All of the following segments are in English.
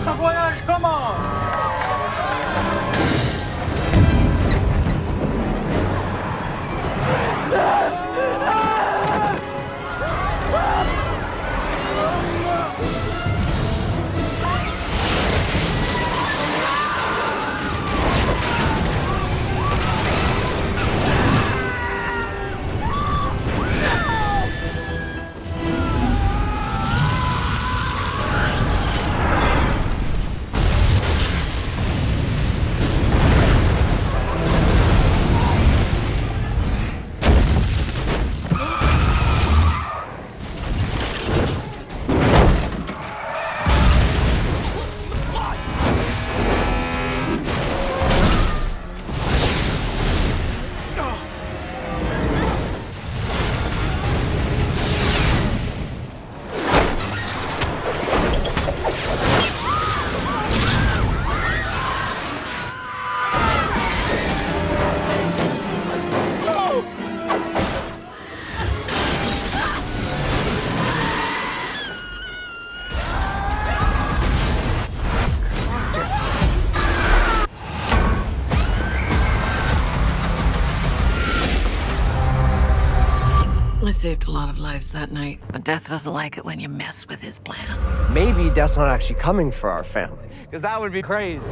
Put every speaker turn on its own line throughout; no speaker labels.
The voyage commence!
I saved a lot of lives that night, but Death doesn't like it when you mess with his plans.
Maybe Death's not actually coming for our family, because that would be crazy.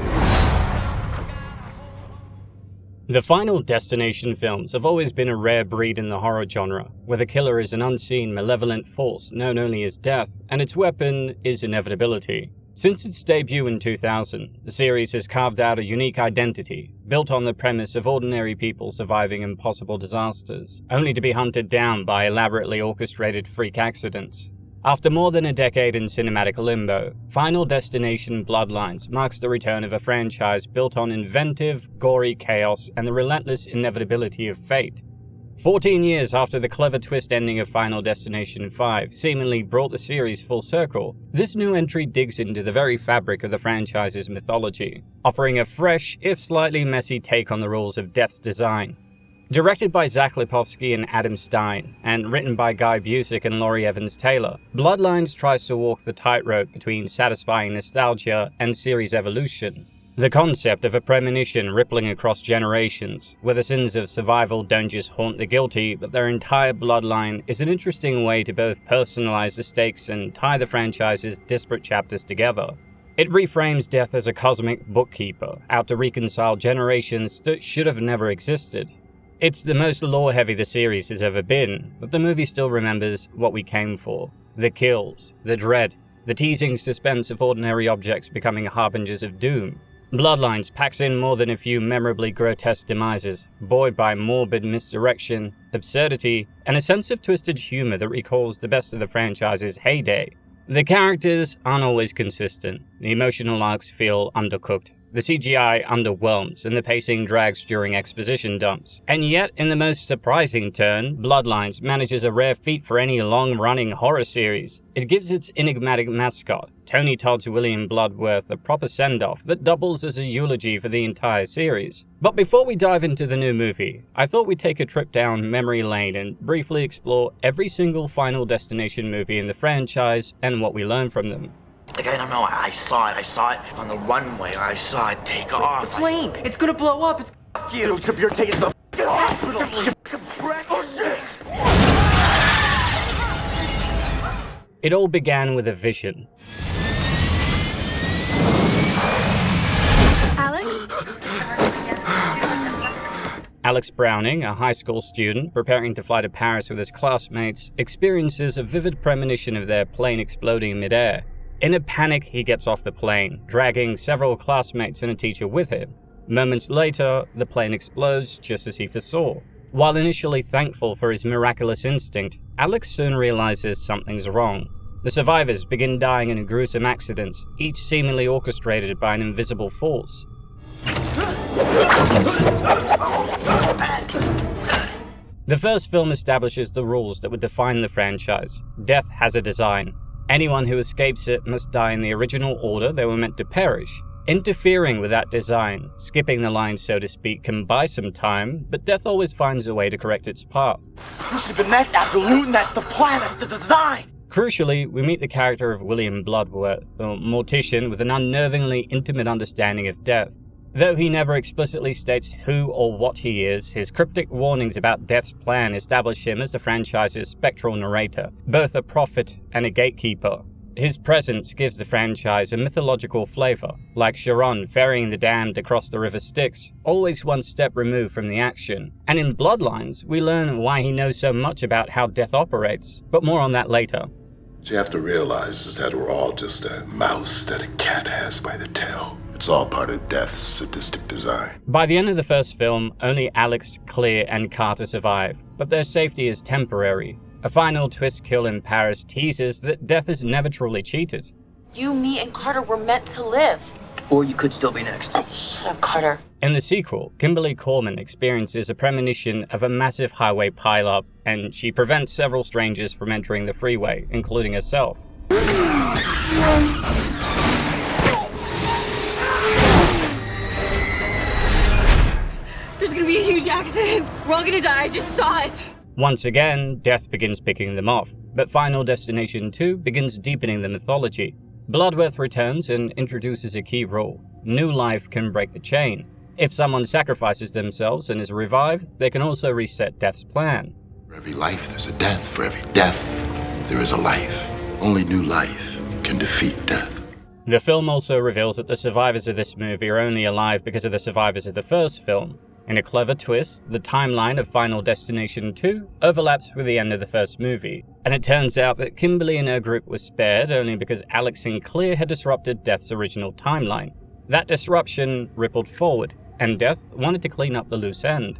The Final Destination films have always been a rare breed in the horror genre, where the killer is an unseen, malevolent force known only as Death, and its weapon is inevitability. Since its debut in 2000, the series has carved out a unique identity, built on the premise of ordinary people surviving impossible disasters, only to be hunted down by elaborately orchestrated freak accidents. After more than a decade in cinematic limbo, Final Destination Bloodlines marks the return of a franchise built on inventive, gory chaos and the relentless inevitability of fate. 14 years after the clever twist ending of Final Destination 5 seemingly brought the series full circle, this new entry digs into the very fabric of the franchise's mythology, offering a fresh, if slightly messy take on the rules of Death's design. Directed by Zach Lipovsky and Adam Stein, and written by Guy Busick and Laurie Evans-Taylor, Bloodlines tries to walk the tightrope between satisfying nostalgia and series evolution. The concept of a premonition rippling across generations, where the sins of survival don't just haunt the guilty, but their entire bloodline, is an interesting way to both personalize the stakes and tie the franchise's disparate chapters together. It reframes Death as a cosmic bookkeeper, out to reconcile generations that should have never existed. It's the most lore-heavy the series has ever been, but the movie still remembers what we came for. The kills, the dread, the teasing suspense of ordinary objects becoming harbingers of doom. Bloodlines packs in more than a few memorably grotesque demises, buoyed by morbid misdirection, absurdity, and a sense of twisted humor that recalls the best of the franchise's heyday. The characters aren't always consistent, the emotional arcs feel undercooked, the CGI underwhelms, and the pacing drags during exposition dumps. And yet, in the most surprising turn, Bloodlines manages a rare feat for any long-running horror series. It gives its enigmatic mascot, Tony Todd's William Bloodworth, a proper send-off that doubles as a eulogy for the entire series. But before we dive into the new movie, I thought we'd take a trip down memory lane and briefly explore every single Final Destination movie in the franchise and what we learned from them.
Like, I don't know, I saw it on the runway, I saw it take off.
The plane, it's gonna blow up, it's f*** you.
Dude, Trip, you're taking to the hospital, you prick. Oh shit!
It all began with a vision. Alex Browning, a high school student preparing to fly to Paris with his classmates, experiences a vivid premonition of their plane exploding midair. In a panic, he gets off the plane, dragging several classmates and a teacher with him. Moments later, the plane explodes just as he foresaw. While initially thankful for his miraculous instinct, Alex soon realizes something's wrong. The survivors begin dying in gruesome accidents, each seemingly orchestrated by an invisible force. The first film establishes the rules that would define the franchise. Death has a design. Anyone who escapes it must die in the original order they were meant to perish. Interfering with that design, skipping the line so to speak, can buy some time, but Death always finds a way to correct its path.
Who should be next after looting? That's the plan, that's the design!
Crucially, we meet the character of William Bloodworth, a mortician with an unnervingly intimate understanding of death. Though he never explicitly states who or what he is, his cryptic warnings about Death's plan establish him as the franchise's spectral narrator, both a prophet and a gatekeeper. His presence gives the franchise a mythological flavor, like Charon ferrying the damned across the river Styx, always one step removed from the action. And in Bloodlines, we learn why he knows so much about how death operates, but more on that later.
What you have to realize is that we're all just a mouse that a cat has by the tail. It's all part of Death's sadistic design.
By the end of the first film, only Alex, Clear, and Carter survive, but their safety is temporary. A final twist kill in Paris teases that Death is never truly cheated.
You, me, and Carter were meant to live.
Or you could still be next.
Shut up, Carter.
In the sequel, Kimberly Corman experiences a premonition of a massive highway pileup, and she prevents several strangers from entering the freeway, including herself.
There's gonna be a huge accident. We're all gonna die. I just saw it.
Once again, Death begins picking them off, but Final Destination 2 begins deepening the mythology. Bloodworth returns and introduces a key rule. New life can break the chain. If someone sacrifices themselves and is revived, they can also reset Death's plan.
For every life, there's a death. For every death, there is a life. Only new life can defeat death.
The film also reveals that the survivors of this movie are only alive because of the survivors of the first film. In a clever twist, the timeline of Final Destination 2 overlaps with the end of the first movie, and it turns out that Kimberly and her group were spared only because Alex and Clear had disrupted Death's original timeline. That disruption rippled forward, and Death wanted to clean up the loose end.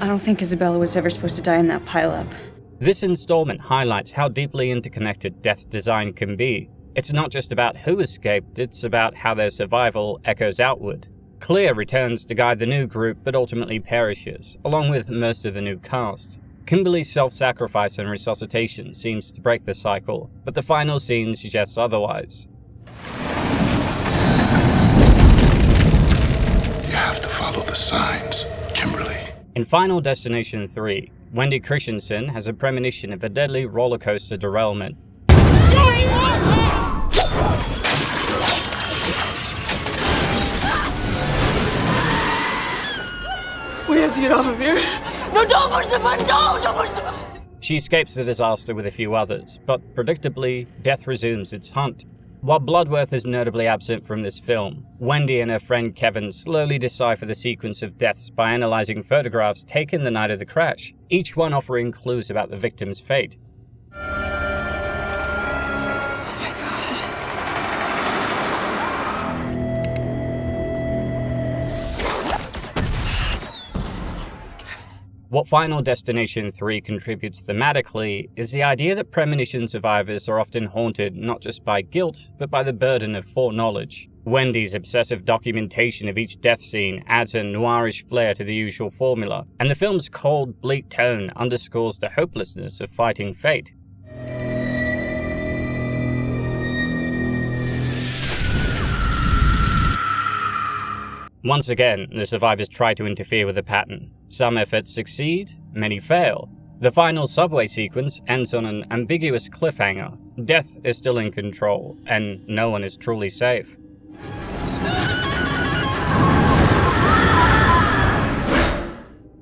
I don't think Isabella was ever supposed to die in that pileup.
This installment highlights how deeply interconnected Death's design can be. It's not just about who escaped, it's about how their survival echoes outward. Clear returns to guide the new group but ultimately perishes, along with most of the new cast. Kimberly's self-sacrifice and resuscitation seems to break the cycle, but the final scene suggests otherwise.
You have to follow the signs, Kimberly.
In Final Destination 3, Wendy Christensen has a premonition of a deadly roller coaster derailment.
We have to get off of here. No, don't push the button! Don't push the button!
She escapes the disaster with a few others, but predictably, Death resumes its hunt. While Bloodworth is notably absent from this film, Wendy and her friend Kevin slowly decipher the sequence of deaths by analyzing photographs taken the night of the crash, each one offering clues about the victim's fate.
Oh my god.
What Final Destination 3 contributes thematically is the idea that premonition survivors are often haunted not just by guilt, but by the burden of foreknowledge. Wendy's obsessive documentation of each death scene adds a noirish flair to the usual formula, and the film's cold, bleak tone underscores the hopelessness of fighting fate. Once again, the survivors try to interfere with the pattern. Some efforts succeed, many fail. The final subway sequence ends on an ambiguous cliffhanger. Death is still in control, and no one is truly safe.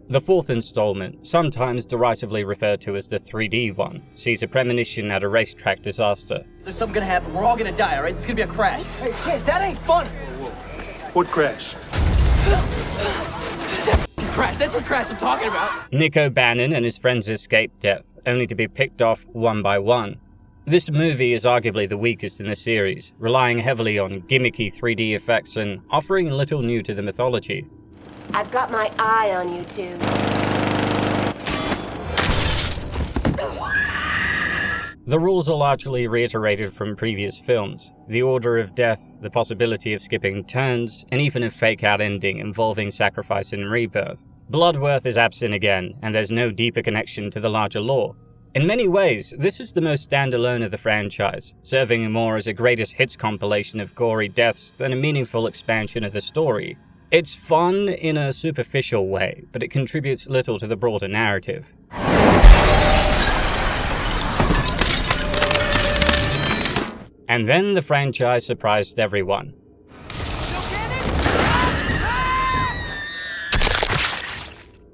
The fourth installment, sometimes derisively referred to as the 3D one, sees a premonition at a racetrack disaster.
There's something gonna happen. We're all gonna die, alright? There's gonna be a crash.
Hey, kid, that ain't fun.
What crash?
Crash, that's what crash I'm talking about.
Nick O'Bannon and his friends escape death, only to be picked off one by one. This movie is arguably the weakest in the series, relying heavily on gimmicky 3D effects and offering little new to the mythology.
I've got my eye on you two.
The rules are largely reiterated from previous films. The order of death, the possibility of skipping turns, and even a fake-out ending involving sacrifice and rebirth. Bloodworth is absent again, and there's no deeper connection to the larger lore. In many ways, this is the most standalone of the franchise, serving more as a greatest hits compilation of gory deaths than a meaningful expansion of the story. It's fun in a superficial way, but it contributes little to the broader narrative. And then the franchise surprised everyone.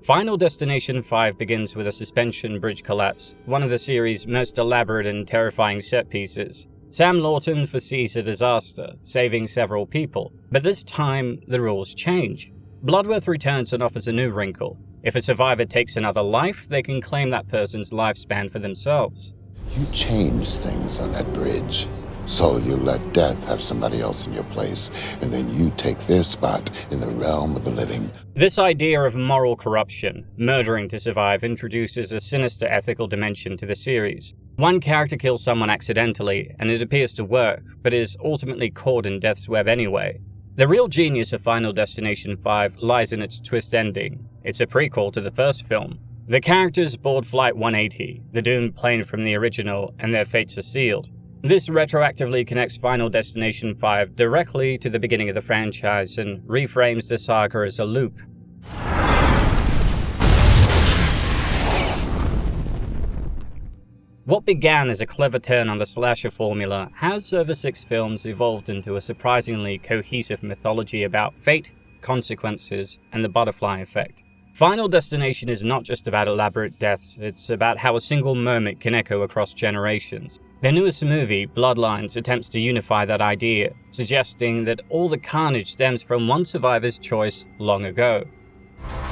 Final Destination 5 begins with a suspension bridge collapse, one of the series' most elaborate and terrifying set pieces. Sam Lawton foresees a disaster, saving several people, but this time the rules change. Bloodworth returns and offers a new wrinkle. If a survivor takes another life, they can claim that person's lifespan for themselves.
You changed things on that bridge. So you let death have somebody else in your place, and then you take their spot in the realm of the living.
This idea of moral corruption, murdering to survive, introduces a sinister ethical dimension to the series. One character kills someone accidentally, and it appears to work, but is ultimately caught in death's web anyway. The real genius of Final Destination 5 lies in its twist ending. It's a prequel to the first film. The characters board Flight 180, the doomed plane from the original, and their fates are sealed. This retroactively connects Final Destination 5 directly to the beginning of the franchise and reframes the saga as a loop. What began as a clever turn on the slasher formula has over 6 films evolved into a surprisingly cohesive mythology about fate, consequences, and the butterfly effect. Final Destination is not just about elaborate deaths, it's about how a single moment can echo across generations. Their newest movie, Bloodlines, attempts to unify that idea, suggesting that all the carnage stems from one survivor's choice long ago.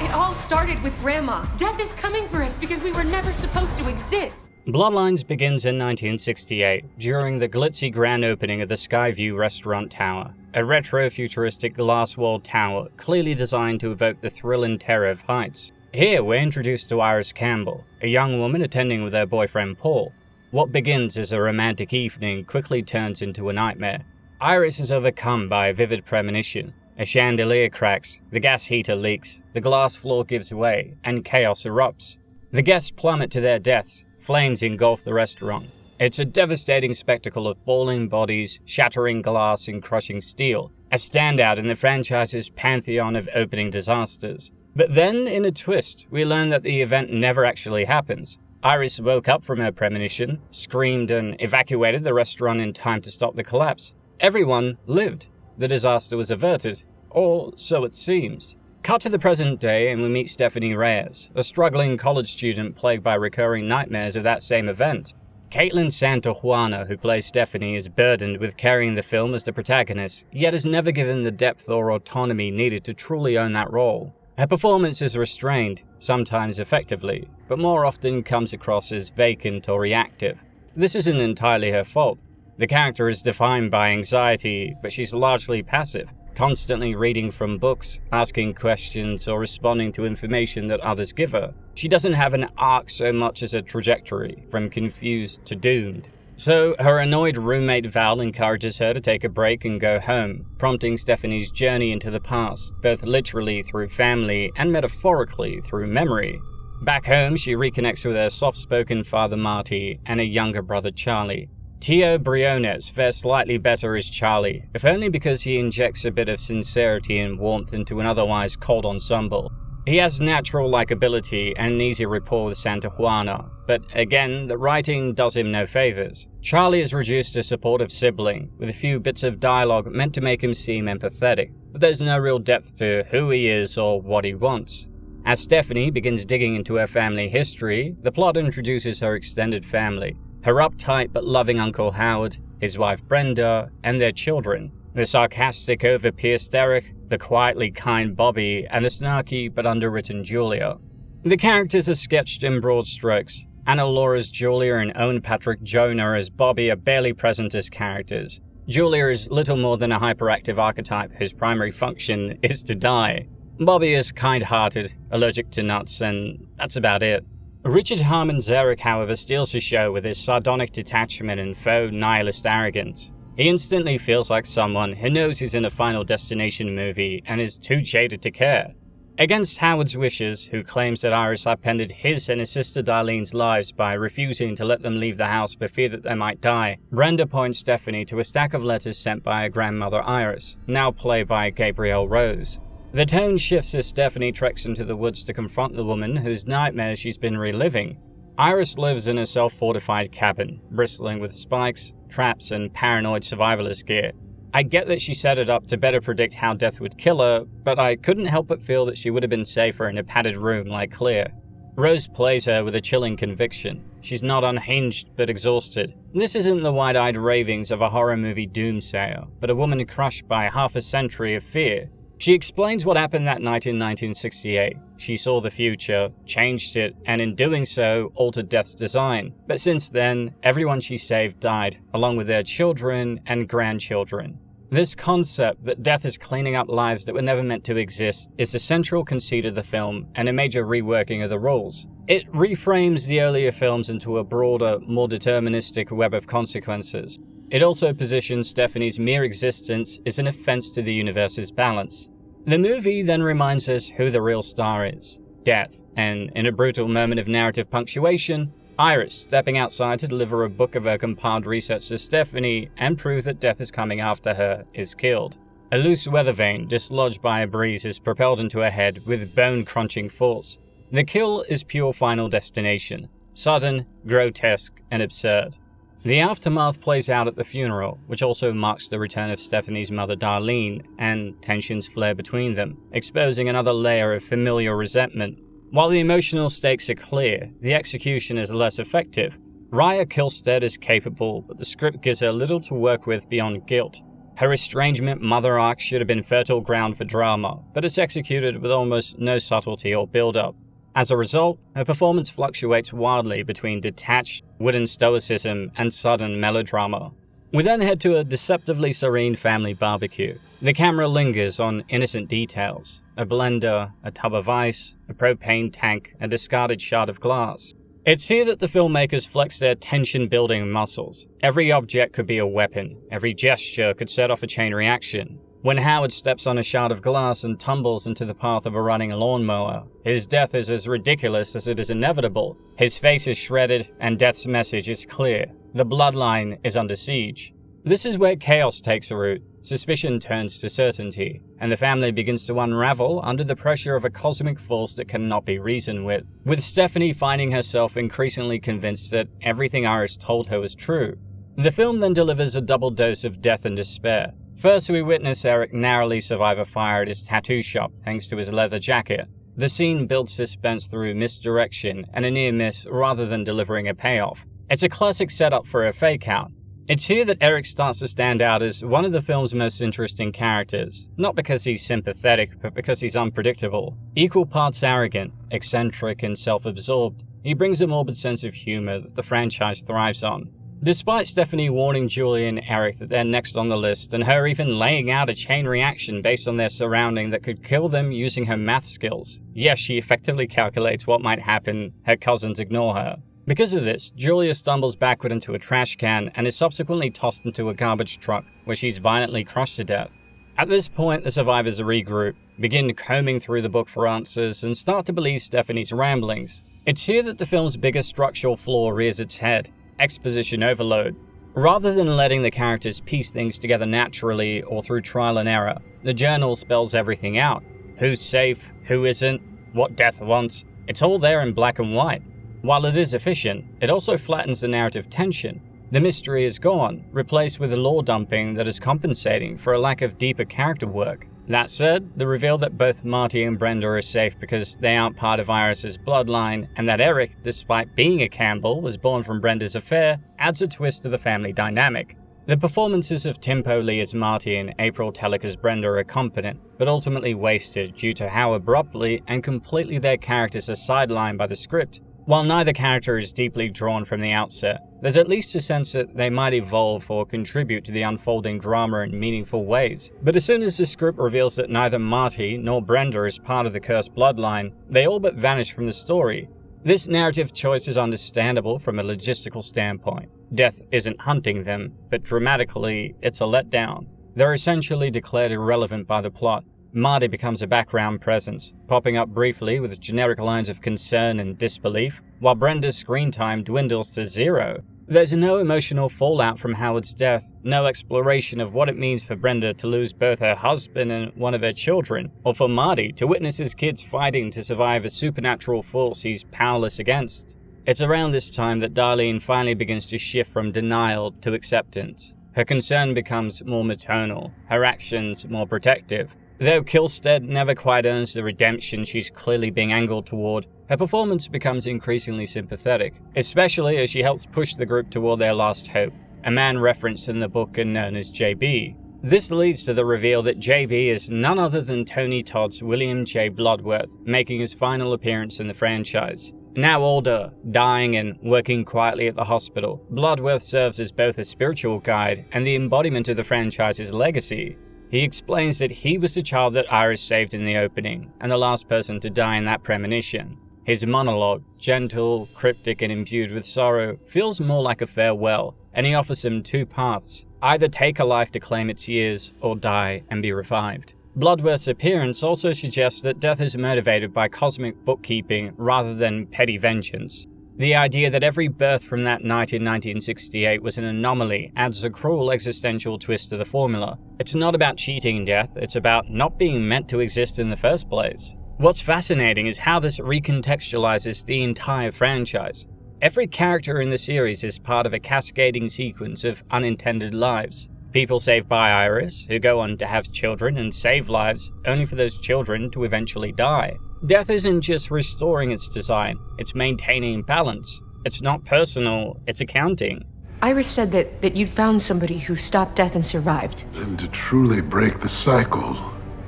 It all started with Grandma. Death is coming for us because we were never supposed to exist.
Bloodlines begins in 1968, during the glitzy grand opening of the Skyview Restaurant Tower, a retro-futuristic glass-walled tower clearly designed to evoke the thrill and terror of heights. Here we're introduced to Iris Campbell, a young woman attending with her boyfriend Paul. What begins as a romantic evening quickly turns into a nightmare. Iris is overcome by a vivid premonition. A chandelier cracks, the gas heater leaks, the glass floor gives way, and chaos erupts. The guests plummet to their deaths. Flames engulf the restaurant. It's a devastating spectacle of falling bodies, shattering glass, and crushing steel, a standout in the franchise's pantheon of opening disasters. But then, in a twist, we learn that the event never actually happens. Iris woke up from her premonition, screamed, and evacuated the restaurant in time to stop the collapse. Everyone lived. The disaster was averted. Or so it seems. Cut to the present day and we meet Stephanie Reyes, a struggling college student plagued by recurring nightmares of that same event. Caitlin Santajuana, who plays Stephanie, is burdened with carrying the film as the protagonist, yet is never given the depth or autonomy needed to truly own that role. Her performance is restrained, sometimes effectively, but more often comes across as vacant or reactive. This isn't entirely her fault. The character is defined by anxiety, but she's largely passive, constantly reading from books, asking questions, or responding to information that others give her. She doesn't have an arc so much as a trajectory, from confused to doomed. So, her annoyed roommate Val encourages her to take a break and go home, prompting Stephanie's journey into the past, both literally through family and metaphorically through memory. Back home, she reconnects with her soft-spoken father Marty and a younger brother Charlie. Tio Briones fares slightly better as Charlie, if only because he injects a bit of sincerity and warmth into an otherwise cold ensemble. He has natural likability and an easy rapport with Santajuana, but again, the writing does him no favors. Charlie is reduced to a supportive sibling, with a few bits of dialogue meant to make him seem empathetic, but there's no real depth to who he is or what he wants. As Stephanie begins digging into her family history, the plot introduces her extended family. Her uptight but loving Uncle Howard, his wife Brenda, and their children. The sarcastic, over-pierced Eric, the quietly kind Bobby, and the snarky but underwritten Julia. The characters are sketched in broad strokes. Anna Laura as Julia and Owen Patrick Jonah as Bobby are barely present as characters. Julia is little more than a hyperactive archetype whose primary function is to die. Bobby is kind-hearted, allergic to nuts, and that's about it. Richard Harmon's Eric, however, steals the show with his sardonic detachment and faux nihilist arrogance. He instantly feels like someone who knows he's in a Final Destination movie and is too jaded to care. Against Howard's wishes, who claims that Iris upended his and his sister Darlene's lives by refusing to let them leave the house for fear that they might die, Brenda points Stephanie to a stack of letters sent by her grandmother Iris, now played by Gabrielle Rose. The tone shifts as Stephanie treks into the woods to confront the woman whose nightmares she's been reliving. Iris lives in a self-fortified cabin, bristling with spikes, traps, and paranoid survivalist gear. I get that she set it up to better predict how death would kill her, but I couldn't help but feel that she would have been safer in a padded room like Clear. Rose plays her with a chilling conviction. She's not unhinged, but exhausted. This isn't the wide-eyed ravings of a horror movie doomsayer, but a woman crushed by half a century of fear. She explains what happened that night in 1968. She saw the future, changed it, and in doing so, altered Death's design. But since then, everyone she saved died, along with their children and grandchildren. This concept that death is cleaning up lives that were never meant to exist is the central conceit of the film and a major reworking of the rules. It reframes the earlier films into a broader, more deterministic web of consequences. It also positions Stephanie's mere existence as an offense to the universe's balance. The movie then reminds us who the real star is, death, and in a brutal moment of narrative punctuation, Iris stepping outside to deliver a book of her compiled research to Stephanie and prove that death is coming after her is killed. A loose weather vane dislodged by a breeze is propelled into her head with bone-crunching force. The kill is pure Final Destination, sudden, grotesque, and absurd. The aftermath plays out at the funeral, which also marks the return of Stephanie's mother Darlene, and tensions flare between them, exposing another layer of familial resentment. While the emotional stakes are clear, the execution is less effective. Raya Kilstead is capable, but the script gives her little to work with beyond guilt. Her estrangement mother arc should have been fertile ground for drama, but it's executed with almost no subtlety or build-up. As a result, her performance fluctuates wildly between detached, wooden stoicism and sudden melodrama. We then head to a deceptively serene family barbecue. The camera lingers on innocent details. A blender, a tub of ice, a propane tank, a discarded shard of glass. It's here that the filmmakers flex their tension-building muscles. Every object could be a weapon. Every gesture could set off a chain reaction. When Howard steps on a shard of glass and tumbles into the path of a running lawnmower, his death is as ridiculous as it is inevitable. His face is shredded, and death's message is clear. The bloodline is under siege. This is where chaos takes root. Suspicion turns to certainty, and the family begins to unravel under the pressure of a cosmic force that cannot be reasoned with Stephanie finding herself increasingly convinced that everything Iris told her was true. The film then delivers a double dose of death and despair. First, we witness Eric narrowly survive a fire at his tattoo shop thanks to his leather jacket. The scene builds suspense through misdirection and a near miss rather than delivering a payoff. It's a classic setup for a fake-out. It's here that Eric starts to stand out as one of the film's most interesting characters, not because he's sympathetic, but because he's unpredictable. Equal parts arrogant, eccentric, and self-absorbed, he brings a morbid sense of humor that the franchise thrives on. Despite Stephanie warning Julie and Eric that they're next on the list, and her even laying out a chain reaction based on their surrounding that could kill them using her math skills, yes, she effectively calculates what might happen, her cousins ignore her. Because of this, Julia stumbles backward into a trash can and is subsequently tossed into a garbage truck, where she's violently crushed to death. At this point, the survivors regroup, begin combing through the book for answers, and start to believe Stephanie's ramblings. It's here that the film's biggest structural flaw rears its head: exposition overload. Rather than letting the characters piece things together naturally or through trial and error, the journal spells everything out. Who's safe, who isn't, what death wants. It's all there in black and white. While it is efficient, it also flattens the narrative tension. The mystery is gone, replaced with a lore dumping that is compensating for a lack of deeper character work. That said, the reveal that both Marty and Brenda are safe because they aren't part of Iris's bloodline, and that Eric, despite being a Campbell, was born from Brenda's affair, adds a twist to the family dynamic. The performances of Tim Poley as Marty and April Tellick as Brenda are competent, but ultimately wasted due to how abruptly and completely their characters are sidelined by the script. While neither character is deeply drawn from the outset, there's at least a sense that they might evolve or contribute to the unfolding drama in meaningful ways. But as soon as the script reveals that neither Marty nor Brenda is part of the cursed bloodline, they all but vanish from the story. This narrative choice is understandable from a logistical standpoint. Death isn't hunting them, but dramatically, it's a letdown. They're essentially declared irrelevant by the plot. Marty becomes a background presence, popping up briefly with generic lines of concern and disbelief, while Brenda's screen time dwindles to zero. There's no emotional fallout from Howard's death, no exploration of what it means for Brenda to lose both her husband and one of her children, or for Marty to witness his kids fighting to survive a supernatural force he's powerless against. It's around this time that Darlene finally begins to shift from denial to acceptance. Her concern becomes more maternal, her actions more protective. Though Kilstead never quite earns the redemption she's clearly being angled toward, her performance becomes increasingly sympathetic, especially as she helps push the group toward their last hope, a man referenced in the book and known as JB. This leads to the reveal that JB is none other than Tony Todd's William J. Bloodworth, making his final appearance in the franchise. Now older, dying and working quietly at the hospital, Bloodworth serves as both a spiritual guide and the embodiment of the franchise's legacy. He explains that he was the child that Iris saved in the opening, and the last person to die in that premonition. His monologue, gentle, cryptic, and imbued with sorrow, feels more like a farewell, and he offers him two paths: either take a life to claim its years, or die and be revived. Bloodworth's appearance also suggests that death is motivated by cosmic bookkeeping rather than petty vengeance. The idea that every birth from that night in 1968 was an anomaly adds a cruel existential twist to the formula. It's not about cheating death, it's about not being meant to exist in the first place. What's fascinating is how this recontextualizes the entire franchise. Every character in the series is part of a cascading sequence of unintended lives. People saved by Iris, who go on to have children and save lives, only for those children to eventually die. Death isn't just restoring its design, it's maintaining balance. It's not personal, it's accounting.
Iris said that you'd found somebody who stopped death and survived.
And to truly break the cycle,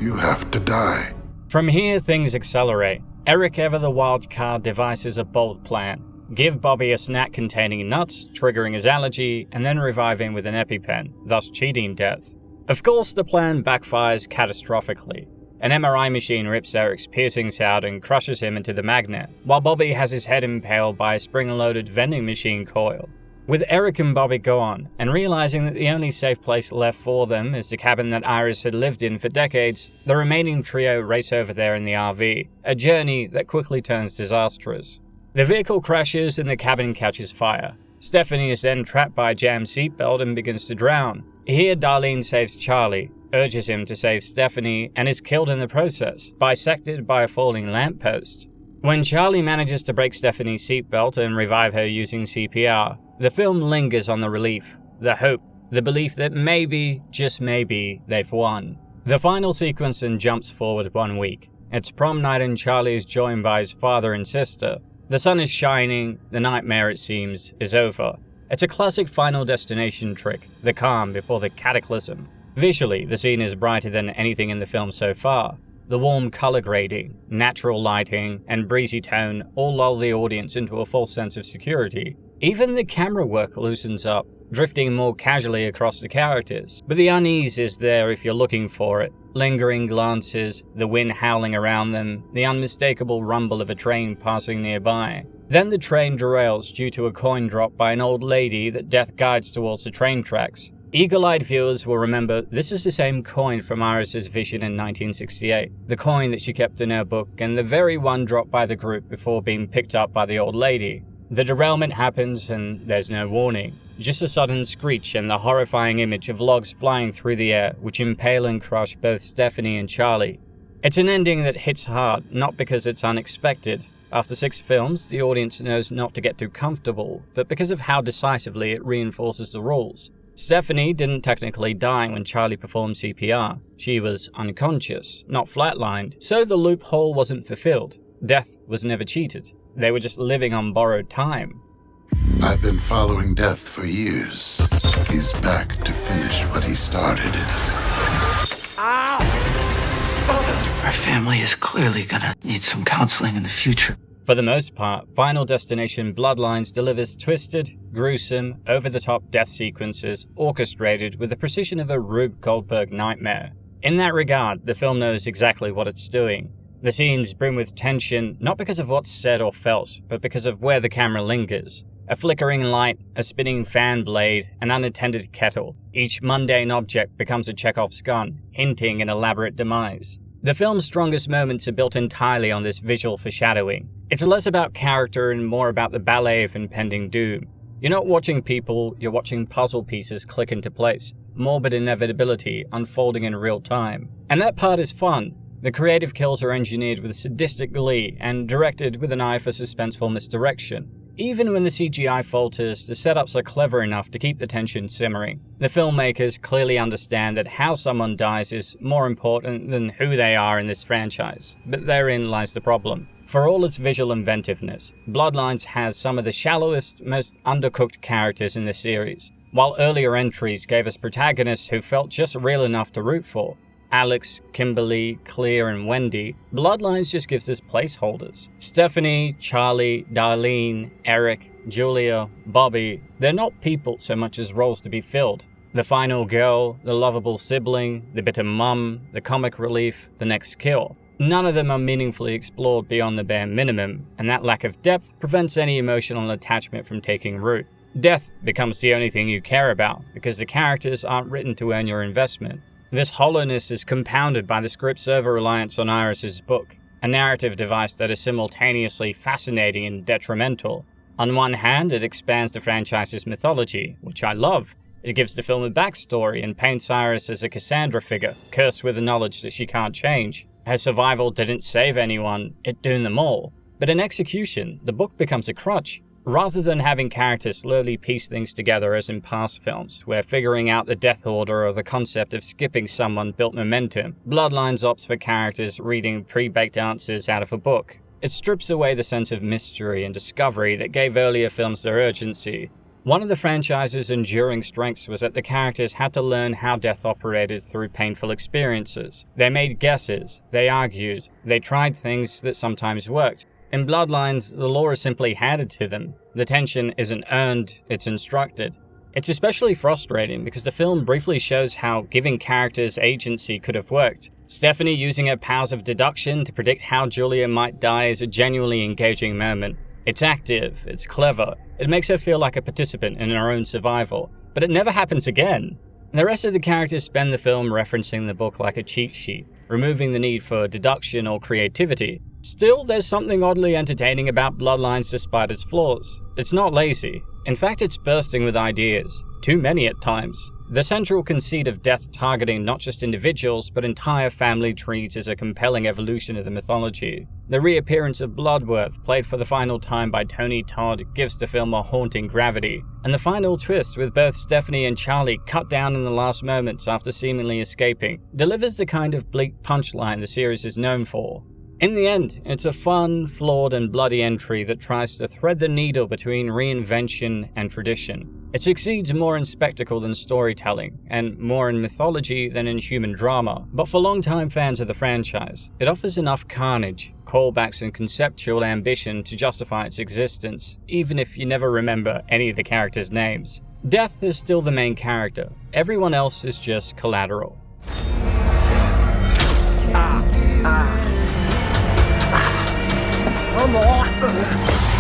you have to die.
From here, things accelerate. Eric Ever the Wild Card devises a bold plan. Give Bobby a snack containing nuts, triggering his allergy, and then revive him with an EpiPen, thus cheating death. Of course, the plan backfires catastrophically. An MRI machine rips Eric's piercings out and crushes him into the magnet, while Bobby has his head impaled by a spring-loaded vending machine coil. With Eric and Bobby gone, and realizing that the only safe place left for them is the cabin that Iris had lived in for decades, the remaining trio race over there in the RV, a journey that quickly turns disastrous. The vehicle crashes and the cabin catches fire. Stephanie is then trapped by a jammed seatbelt and begins to drown. Here, Darlene saves Charlie, urges him to save Stephanie, and is killed in the process, bisected by a falling lamppost. When Charlie manages to break Stephanie's seatbelt and revive her using CPR, the film lingers on the relief, the hope, the belief that maybe, just maybe, they've won. The final sequence then jumps forward 1 week. It's prom night and Charlie is joined by his father and sister. The sun is shining, the nightmare, it seems, is over. It's a classic Final Destination trick, the calm before the cataclysm. Visually, the scene is brighter than anything in the film so far. The warm color grading, natural lighting, and breezy tone all lull the audience into a false sense of security. Even the camera work loosens up, drifting more casually across the characters, but the unease is there if you're looking for it. Lingering glances, the wind howling around them, the unmistakable rumble of a train passing nearby. Then the train derails due to a coin drop by an old lady that Death guides towards the train tracks. Eagle-eyed viewers will remember this is the same coin from Iris's vision in 1968, the coin that she kept in her book and the very one dropped by the group before being picked up by the old lady. The derailment happens and there's no warning, just a sudden screech and the horrifying image of logs flying through the air which impale and crush both Stephanie and Charlie. It's an ending that hits hard, not because it's unexpected. After 6 films, the audience knows not to get too comfortable, but because of how decisively it reinforces the rules. Stephanie didn't technically die when Charlie performed CPR. She was unconscious, not flatlined, so the loophole wasn't fulfilled. Death was never cheated. They were just living on borrowed time.
I've been following Death for years. He's back to finish what he started.
Our family is clearly gonna need some counseling in the future.
For the most part, Final Destination Bloodlines delivers twisted, gruesome, over-the-top death sequences orchestrated with the precision of a Rube Goldberg nightmare. In that regard, the film knows exactly what it's doing. The scenes brim with tension not because of what's said or felt, but because of where the camera lingers. A flickering light, a spinning fan blade, an unattended kettle. Each mundane object becomes a Chekhov's gun, hinting an elaborate demise. The film's strongest moments are built entirely on this visual foreshadowing. It's less about character and more about the ballet of impending doom. You're not watching people, you're watching puzzle pieces click into place. Morbid inevitability unfolding in real time. And that part is fun. The creative kills are engineered with sadistic glee and directed with an eye for suspenseful misdirection. Even when the CGI falters, the setups are clever enough to keep the tension simmering. The filmmakers clearly understand that how someone dies is more important than who they are in this franchise, but therein lies the problem. For all its visual inventiveness, Bloodlines has some of the shallowest, most undercooked characters in the series. While earlier entries gave us protagonists who felt just real enough to root for, Alex, Kimberly, Claire, and Wendy, Bloodlines just gives us placeholders. Stephanie, Charlie, Darlene, Eric, Julia, Bobby, they're not people so much as roles to be filled. The final girl, the lovable sibling, the bitter mum, the comic relief, the next kill. None of them are meaningfully explored beyond the bare minimum, and that lack of depth prevents any emotional attachment from taking root. Death becomes the only thing you care about, because the characters aren't written to earn your investment. This hollowness is compounded by the script's over-reliance on Iris's book, a narrative device that is simultaneously fascinating and detrimental. On one hand, it expands the franchise's mythology, which I love. It gives the film a backstory and paints Iris as a Cassandra figure, cursed with the knowledge that she can't change. Her survival didn't save anyone, it doomed them all. But in execution, the book becomes a crutch. Rather than having characters slowly piece things together as in past films, where figuring out the death order or the concept of skipping someone built momentum, Bloodlines opts for characters reading pre-baked answers out of a book. It strips away the sense of mystery and discovery that gave earlier films their urgency. One of the franchise's enduring strengths was that the characters had to learn how death operated through painful experiences. They made guesses, they argued, they tried things that sometimes worked. In Bloodlines, the lore is simply handed to them. The tension isn't earned, it's instructed. It's especially frustrating because the film briefly shows how giving characters agency could have worked. Stephanie using her powers of deduction to predict how Julia might die is a genuinely engaging moment. It's active, it's clever, it makes her feel like a participant in her own survival, but it never happens again. The rest of the characters spend the film referencing the book like a cheat sheet, removing the need for deduction or creativity. Still, there's something oddly entertaining about Bloodlines despite its flaws. It's not lazy. In fact, it's bursting with ideas. Too many at times. The central conceit of death targeting not just individuals, but entire family trees is a compelling evolution of the mythology. The reappearance of Bloodworth, played for the final time by Tony Todd, gives the film a haunting gravity. And the final twist, with both Stephanie and Charlie cut down in the last moments after seemingly escaping, delivers the kind of bleak punchline the series is known for. In the end, it's a fun, flawed, and bloody entry that tries to thread the needle between reinvention and tradition. It succeeds more in spectacle than storytelling, and more in mythology than in human drama, but for longtime fans of the franchise, it offers enough carnage, callbacks, and conceptual ambition to justify its existence, even if you never remember any of the characters' names. Death is still the main character, everyone else is just collateral.
Come on!